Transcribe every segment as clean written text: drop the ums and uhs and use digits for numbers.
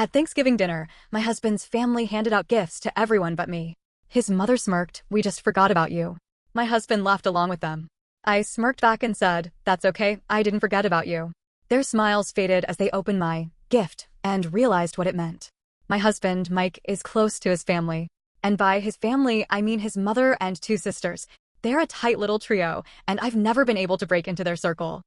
At Thanksgiving dinner, my husband's family handed out gifts to everyone but me. His mother smirked, "We just forgot about you." My husband laughed along with them. I smirked back and said, "That's okay, I didn't forget about you." Their smiles faded as they opened my gift and realized what it meant. My husband, Mike, is close to his family. And by his family, I mean his mother and two sisters. They're a tight little trio, and I've never been able to break into their circle.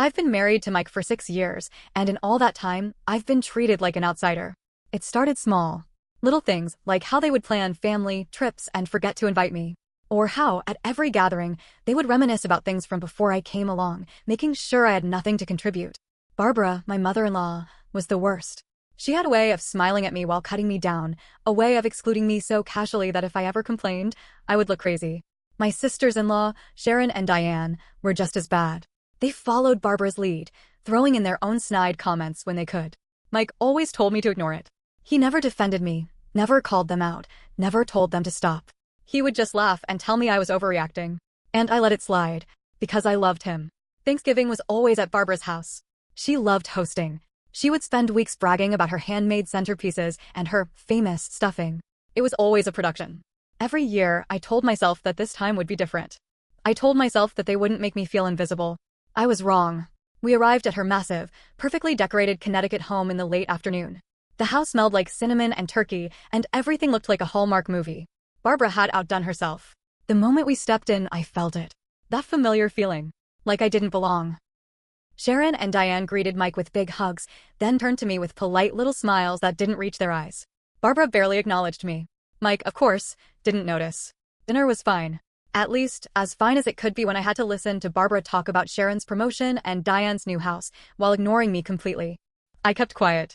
I've been married to Mike for 6 years, and in all that time, I've been treated like an outsider. It started small. Little things, like how they would plan family trips and forget to invite me. Or how, at every gathering, they would reminisce about things from before I came along, making sure I had nothing to contribute. Barbara, my mother-in-law, was the worst. She had a way of smiling at me while cutting me down, a way of excluding me so casually that if I ever complained, I would look crazy. My sisters-in-law, Sharon and Diane, were just as bad. They followed Barbara's lead, throwing in their own snide comments when they could. Mike always told me to ignore it. He never defended me, never called them out, never told them to stop. He would just laugh and tell me I was overreacting. And I let it slide, because I loved him. Thanksgiving was always at Barbara's house. She loved hosting. She would spend weeks bragging about her handmade centerpieces and her famous stuffing. It was always a production. Every year, I told myself that this time would be different. I told myself that they wouldn't make me feel invisible. I was wrong. We arrived at her massive, perfectly decorated Connecticut home in the late afternoon. The house smelled like cinnamon and turkey, and everything looked like a Hallmark movie. Barbara had outdone herself. The moment we stepped in, I felt it. That familiar feeling. Like I didn't belong. Sharon and Diane greeted Mike with big hugs, then turned to me with polite little smiles that didn't reach their eyes. Barbara barely acknowledged me. Mike, of course, didn't notice. Dinner was fine. At least, as fine as it could be when I had to listen to Barbara talk about Sharon's promotion and Diane's new house, while ignoring me completely. I kept quiet.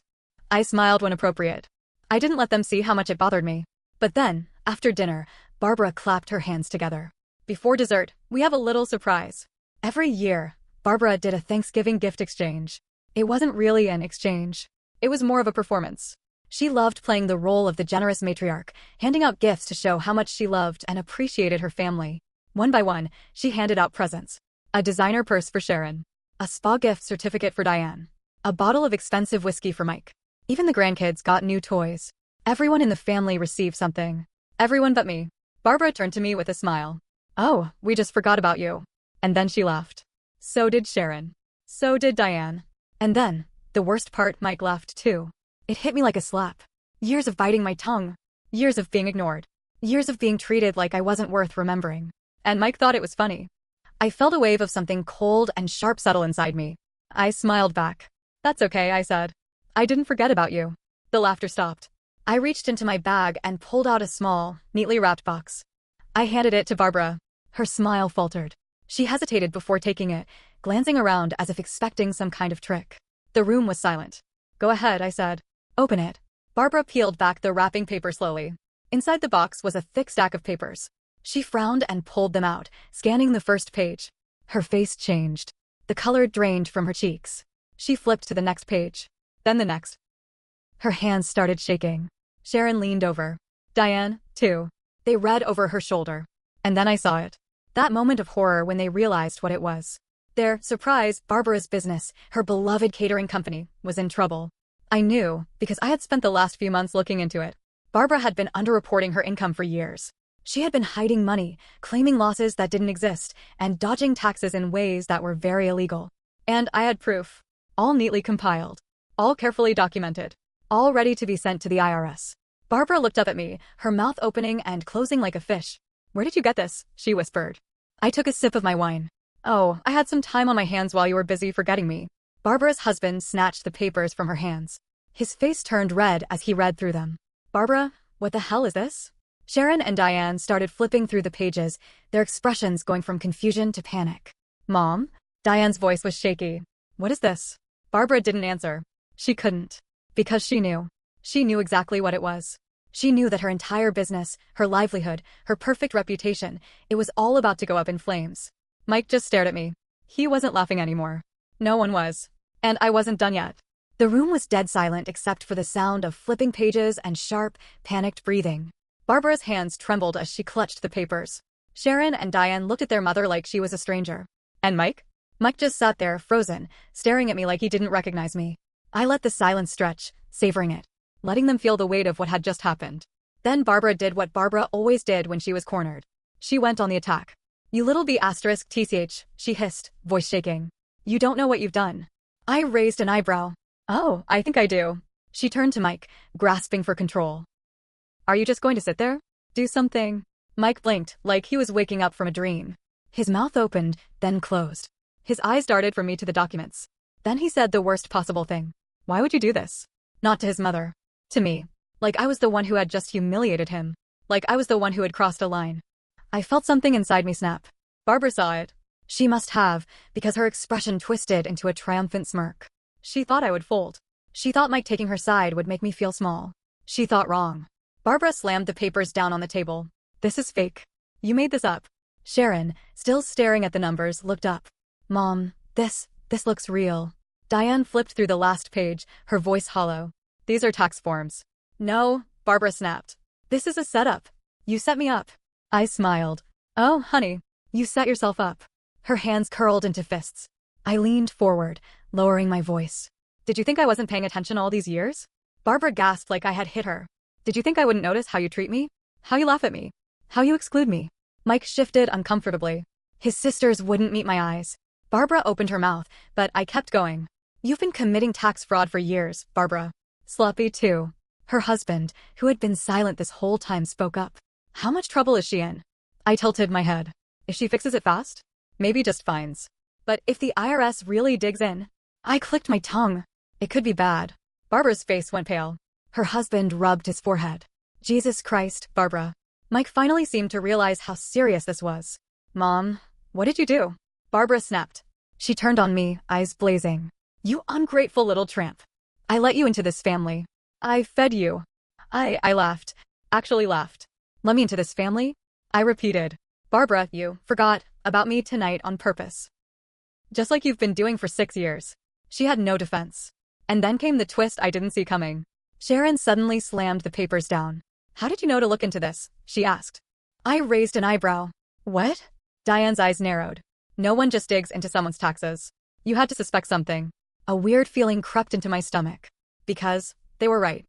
I smiled when appropriate. I didn't let them see how much it bothered me. But then, after dinner, Barbara clapped her hands together. Before dessert, we have a little surprise. Every year, Barbara did a Thanksgiving gift exchange. It wasn't really an exchange. It was more of a performance. She loved playing the role of the generous matriarch, handing out gifts to show how much she loved and appreciated her family. One by one, she handed out presents. A designer purse for Sharon. A spa gift certificate for Diane. A bottle of expensive whiskey for Mike. Even the grandkids got new toys. Everyone in the family received something. Everyone but me. Barbara turned to me with a smile. "Oh, we just forgot about you." And then she laughed. So did Sharon. So did Diane. And then, the worst part, Mike laughed too. It hit me like a slap. Years of biting my tongue. Years of being ignored. Years of being treated like I wasn't worth remembering. And Mike thought it was funny. I felt a wave of something cold and sharp settle inside me. I smiled back. "That's okay," I said. "I didn't forget about you." The laughter stopped. I reached into my bag and pulled out a small, neatly wrapped box. I handed it to Barbara. Her smile faltered. She hesitated before taking it, glancing around as if expecting some kind of trick. The room was silent. "Go ahead," I said. "Open it." Barbara peeled back the wrapping paper slowly. Inside the box was a thick stack of papers. She frowned and pulled them out, scanning the first page. Her face changed. The color drained from her cheeks. She flipped to the next page. Then the next. Her hands started shaking. Sharon leaned over. Diane, too. They read over her shoulder. And then I saw it. That moment of horror when they realized what it was. Their surprise, Barbara's business, her beloved catering company, was in trouble. I knew, because I had spent the last few months looking into it. Barbara had been underreporting her income for years. She had been hiding money, claiming losses that didn't exist, and dodging taxes in ways that were very illegal. And I had proof. All neatly compiled. All carefully documented. All ready to be sent to the IRS. Barbara looked up at me, her mouth opening and closing like a fish. "Where did you get this?" she whispered. I took a sip of my wine. "Oh, I had some time on my hands while you were busy forgetting me." Barbara's husband snatched the papers from her hands. His face turned red as he read through them. "Barbara, what the hell is this?" Sharon and Diane started flipping through the pages, their expressions going from confusion to panic. "Mom?" Diane's voice was shaky. "What is this?" Barbara didn't answer. She couldn't. Because she knew. She knew exactly what it was. She knew that her entire business, her livelihood, her perfect reputation, it was all about to go up in flames. Mike just stared at me. He wasn't laughing anymore. No one was. And I wasn't done yet. The room was dead silent except for the sound of flipping pages and sharp, panicked breathing. Barbara's hands trembled as she clutched the papers. Sharon and Diane looked at their mother like she was a stranger. And Mike? Mike just sat there, frozen, staring at me like he didn't recognize me. I let the silence stretch, savoring it. letting them feel the weight of what had just happened. Then Barbara did what Barbara always did when she was cornered. She went on the attack. You little b****, tch, she hissed, voice shaking. You don't know what you've done. I raised an eyebrow. Oh, I think I do. She turned to Mike, grasping for control. Are you just going to sit there? Do something. Mike blinked, like he was waking up from a dream. His mouth opened, then closed. His eyes darted from me to the documents. Then he said the worst possible thing. Why would you do this? Not to his mother. To me. Like I was the one who had just humiliated him. Like I was the one who had crossed a line. I felt something inside me snap. Barbara saw it. She must have, because her expression twisted into a triumphant smirk. She thought I would fold. She thought Mike taking her side would make me feel small. She thought wrong. Barbara slammed the papers down on the table. This is fake. You made this up. Sharon, still staring at the numbers, looked up. Mom, this looks real. Diane flipped through the last page, her voice hollow. These are tax forms. No, Barbara snapped. This is a setup. You set me up. I smiled. Oh, honey, you set yourself up. Her hands curled into fists. I leaned forward, lowering my voice. Did you think I wasn't paying attention all these years? Barbara gasped like I had hit her. Did you think I wouldn't notice how you treat me? How you laugh at me? How you exclude me? Mike shifted uncomfortably. His sisters wouldn't meet my eyes. Barbara opened her mouth, but I kept going. You've been committing tax fraud for years, Barbara. Sloppy too. Her husband, who had been silent this whole time, spoke up. How much trouble is she in? I tilted my head. If she fixes it fast? Maybe just fines. But if the IRS really digs in? I clicked my tongue. It could be bad. Barbara's face went pale. Her husband rubbed his forehead. Jesus Christ, Barbara. Mike finally seemed to realize how serious this was. Mom, what did you do? Barbara snapped. She turned on me, eyes blazing. You ungrateful little tramp. I let you into this family. I fed you. I laughed. Actually laughed. Let me into this family? I repeated. Barbara, you forgot about me tonight on purpose. Just like you've been doing for 6 years. She had no defense. And then came the twist I didn't see coming. Sharon suddenly slammed the papers down. How did you know to look into this? She asked. I raised an eyebrow. What? Diane's eyes narrowed. No one just digs into someone's taxes. You had to suspect something. A weird feeling crept into my stomach. Because they were right.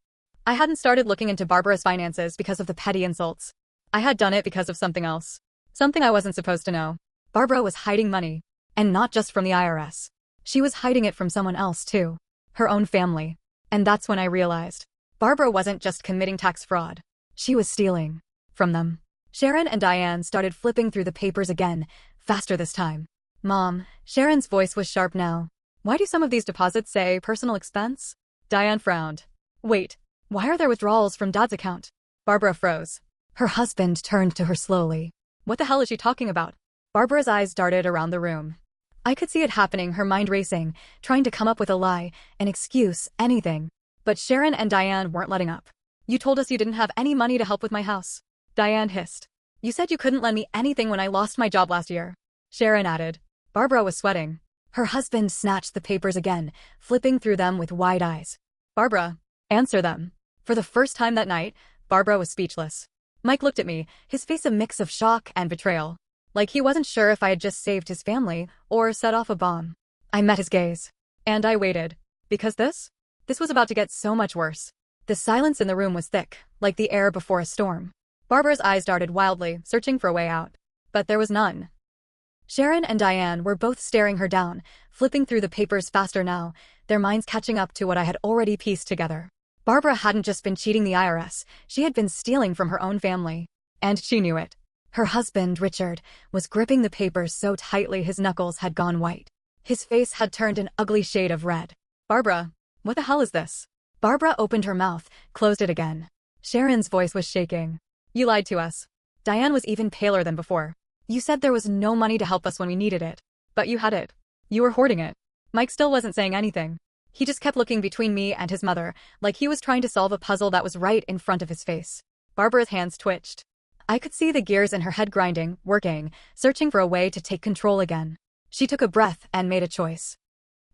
I hadn't started looking into Barbara's finances because of the petty insults. I had done it because of something else. Something I wasn't supposed to know. Barbara was hiding money. And not just from the IRS. She was hiding it from someone else too. Her own family. And that's when I realized. Barbara wasn't just committing tax fraud. She was stealing. From them. Sharon and Diane started flipping through the papers again, faster this time. Mom, Sharon's voice was sharp now. Why do some of these deposits say personal expense? Diane frowned. Wait, why are there withdrawals from Dad's account? Barbara froze. Her husband turned to her slowly. What the hell is she talking about? Barbara's eyes darted around the room. I could see it happening, her mind racing, trying to come up with a lie, an excuse, anything. But Sharon and Diane weren't letting up. You told us you didn't have any money to help with my house. Diane hissed. You said you couldn't lend me anything when I lost my job last year. Sharon added. Barbara was sweating. Her husband snatched the papers again, flipping through them with wide eyes. Barbara, answer them. For the first time that night, Barbara was speechless. Mike looked at me, his face a mix of shock and betrayal. Like he wasn't sure if I had just saved his family or set off a bomb. I met his gaze. And I waited. Because this was about to get so much worse. The silence in the room was thick, like the air before a storm. Barbara's eyes darted wildly, searching for a way out. But there was none. Sharon and Diane were both staring her down, flipping through the papers faster now, their minds catching up to what I had already pieced together. Barbara hadn't just been cheating the IRS, she had been stealing from her own family. And she knew it. Her husband, Richard, was gripping the papers so tightly his knuckles had gone white. His face had turned an ugly shade of red. Barbara, what the hell is this? Barbara opened her mouth, closed it again. Sharon's voice was shaking. You lied to us. Diane was even paler than before. You said there was no money to help us when we needed it. But you had it. You were hoarding it. Mike still wasn't saying anything. He just kept looking between me and his mother, like he was trying to solve a puzzle that was right in front of his face. Barbara's hands twitched. I could see the gears in her head grinding, working, searching for a way to take control again. She took a breath and made a choice.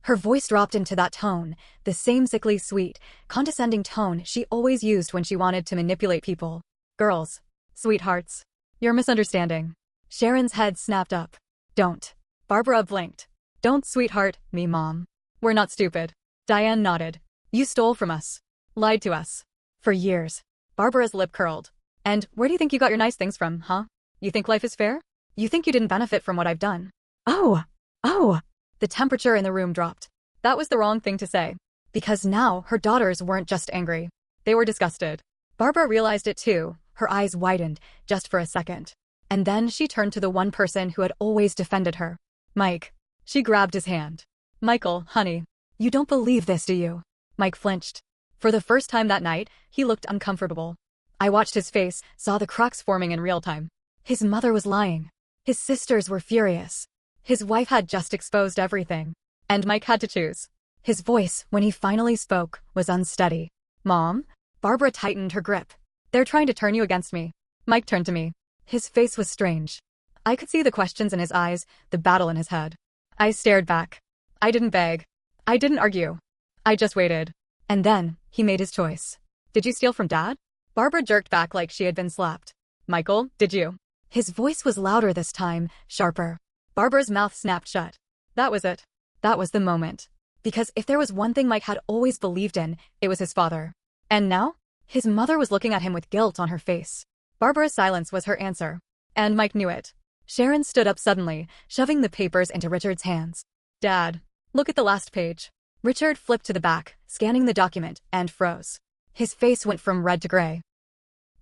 Her voice dropped into that tone, the same sickly sweet, condescending tone she always used when she wanted to manipulate people. Girls. Sweethearts. You're misunderstanding. Sharon's head snapped up. Don't. Barbara blinked. Don't sweetheart me, Mom. We're not stupid. Diane nodded. You stole from us. Lied to us. For years. Barbara's lip curled. And where do you think you got your nice things from, huh? You think life is fair? You think you didn't benefit from what I've done? Oh, oh. The temperature in the room dropped. That was the wrong thing to say. Because now her daughters weren't just angry. They were disgusted. Barbara realized it too. Her eyes widened, just for a second. And then she turned to the one person who had always defended her. Mike. She grabbed his hand. Michael, honey. You don't believe this, do you? Mike flinched. For the first time that night, he looked uncomfortable. I watched his face, saw the cracks forming in real time. His mother was lying. His sisters were furious. His wife had just exposed everything. And Mike had to choose. His voice, when he finally spoke, was unsteady. Mom? Barbara tightened her grip. They're trying to turn you against me. Mike turned to me. His face was strange. I could see the questions in his eyes, the battle in his head. I stared back. I didn't beg. I didn't argue. I just waited. And then, he made his choice. Did you steal from Dad? Barbara jerked back like she had been slapped. Michael, did you? His voice was louder this time, sharper. Barbara's mouth snapped shut. That was it. That was the moment. Because if there was one thing Mike had always believed in, it was his father. And now? His mother was looking at him with guilt on her face. Barbara's silence was her answer. And Mike knew it. Sharon stood up suddenly, shoving the papers into Richard's hands. Dad, look at the last page. Richard flipped to the back, scanning the document, and froze. His face went from red to gray.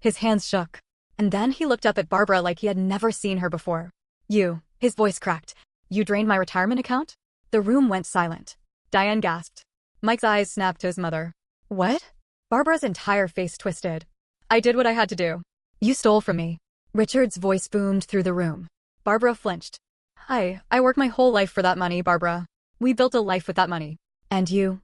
His hands shook. And then he looked up at Barbara like he had never seen her before. You, his voice cracked. You drained my retirement account? The room went silent. Diane gasped. Mike's eyes snapped to his mother. What? Barbara's entire face twisted. I did what I had to do. You stole from me. Richard's voice boomed through the room. Barbara flinched. I worked my whole life for that money, Barbara. We built a life with that money. And you.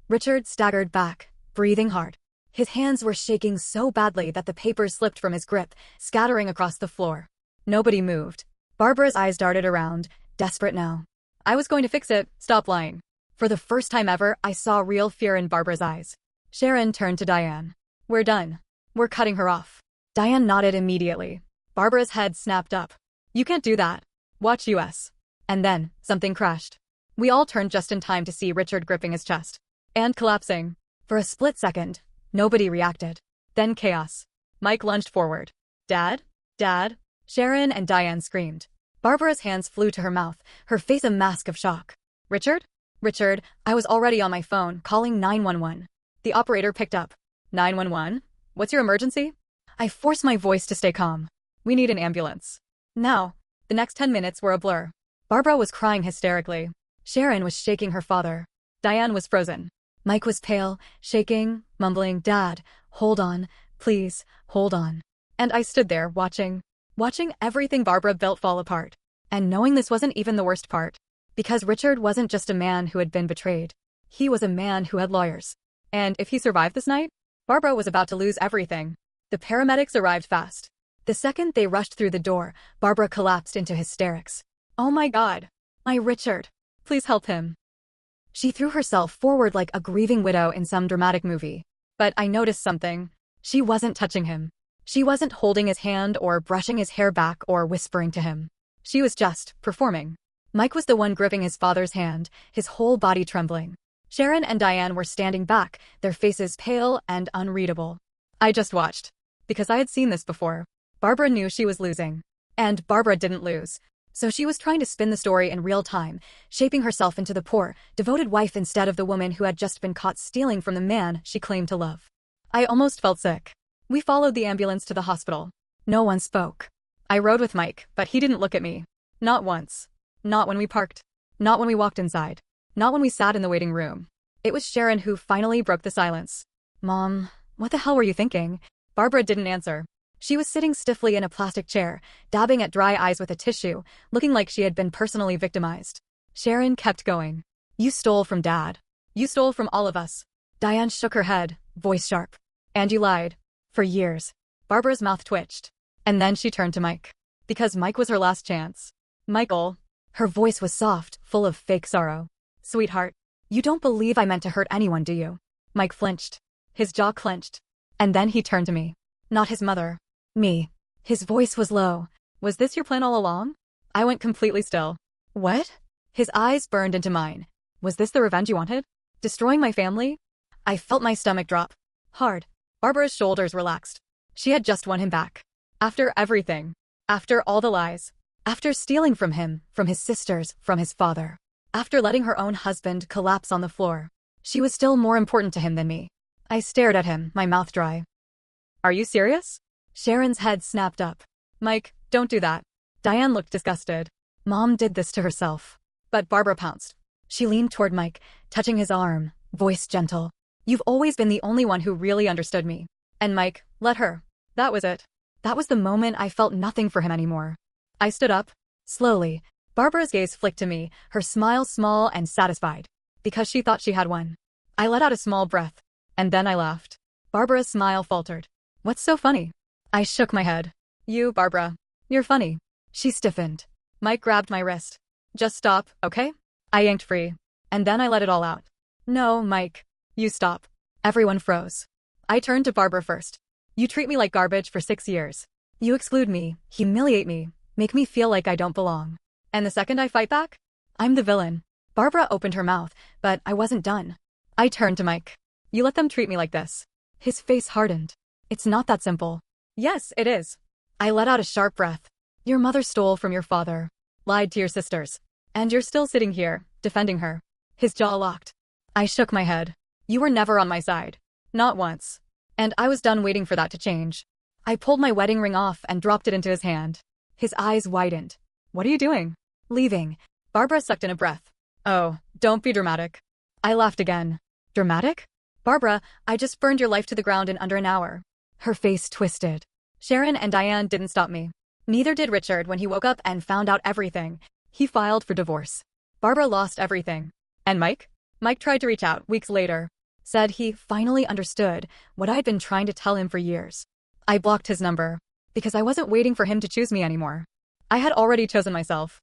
Richard staggered back, breathing hard. His hands were shaking so badly that the papers slipped from his grip, scattering across the floor. Nobody moved. Barbara's eyes darted around, desperate now. I was going to fix it, stop lying. For the first time ever, I saw real fear in Barbara's eyes. Sharon turned to Diane. We're done. We're cutting her off. Diane nodded immediately. Barbara's head snapped up. You can't do that. Watch US. And then, something crashed. We all turned just in time to see Richard gripping his chest. And collapsing. For a split second, nobody reacted. Then chaos. Mike lunged forward. Dad? Dad? Sharon and Diane screamed. Barbara's hands flew to her mouth, her face a mask of shock. Richard? Richard, I was already on my phone, calling 911. The operator picked up. 911? What's your emergency? I forced my voice to stay calm. We need an ambulance. Now. The next 10 minutes were a blur. Barbara was crying hysterically. Sharon was shaking her father. Diane was frozen. Mike was pale, shaking, mumbling, Dad, hold on, please, hold on. And I stood there watching everything Barbara built fall apart. And knowing this wasn't even the worst part. Because Richard wasn't just a man who had been betrayed. He was a man who had lawyers. And if he survived this night, Barbara was about to lose everything. The paramedics arrived fast. The second they rushed through the door, Barbara collapsed into hysterics. Oh my God. My Richard. Please help him. She threw herself forward like a grieving widow in some dramatic movie. But I noticed something. She wasn't touching him. She wasn't holding his hand or brushing his hair back or whispering to him. She was just performing. Mike was the one gripping his father's hand, his whole body trembling. Sharon and Diane were standing back, their faces pale and unreadable. I just watched. Because I had seen this before. Barbara knew she was losing. And Barbara didn't lose. So she was trying to spin the story in real time, shaping herself into the poor, devoted wife instead of the woman who had just been caught stealing from the man she claimed to love. I almost felt sick. We followed the ambulance to the hospital. No one spoke. I rode with Mike, but he didn't look at me. Not once. Not when we parked. Not when we walked inside. Not when we sat in the waiting room. It was Sharon who finally broke the silence. Mom, what the hell were you thinking? Barbara didn't answer. She was sitting stiffly in a plastic chair, dabbing at dry eyes with a tissue, looking like she had been personally victimized. Sharon kept going. You stole from Dad. You stole from all of us. Diane shook her head, voice sharp. And you lied. For years. Barbara's mouth twitched. And then she turned to Mike. Because Mike was her last chance. Michael. Her voice was soft, full of fake sorrow. Sweetheart. You don't believe I meant to hurt anyone, do you? Mike flinched. His jaw clenched. And then he turned to me. Not his mother. Me. His voice was low. Was this your plan all along? I went completely still. What? His eyes burned into mine. Was this the revenge you wanted? Destroying my family? I felt my stomach drop. Hard. Barbara's shoulders relaxed. She had just won him back. After everything. After all the lies. After stealing from him, from his sisters, from his father. After letting her own husband collapse on the floor. She was still more important to him than me. I stared at him, my mouth dry. Are you serious? Sharon's head snapped up. Mike, don't do that. Diane looked disgusted. Mom did this to herself. But Barbara pounced. She leaned toward Mike, touching his arm, voice gentle. You've always been the only one who really understood me. And Mike, let her. That was it. That was the moment I felt nothing for him anymore. I stood up. Slowly. Barbara's gaze flicked to me, her smile small and satisfied. Because she thought she had won. I let out a small breath. And then I laughed. Barbara's smile faltered. What's so funny? I shook my head. You, Barbara. You're funny. She stiffened. Mike grabbed my wrist. Just stop, okay? I yanked free. And then I let it all out. No, Mike. You stop. Everyone froze. I turned to Barbara first. You treat me like garbage for 6 years. You exclude me, humiliate me, make me feel like I don't belong. And the second I fight back, I'm the villain. Barbara opened her mouth, but I wasn't done. I turned to Mike. You let them treat me like this. His face hardened. It's not that simple. Yes, it is. I let out a sharp breath. Your mother stole from your father, lied to your sisters, and you're still sitting here, defending her. His jaw locked. I shook my head. You were never on my side. Not once. And I was done waiting for that to change. I pulled my wedding ring off and dropped it into his hand. His eyes widened. What are you doing? Leaving. Barbara sucked in a breath. Oh, don't be dramatic. I laughed again. Dramatic? Barbara, I just burned your life to the ground in under an hour. Her face twisted. Sharon and Diane didn't stop me. Neither did Richard when he woke up and found out everything. He filed for divorce. Barbara lost everything. And Mike? Mike tried to reach out weeks later. Said he finally understood what I'd been trying to tell him for years. I blocked his number. Because I wasn't waiting for him to choose me anymore. I had already chosen myself.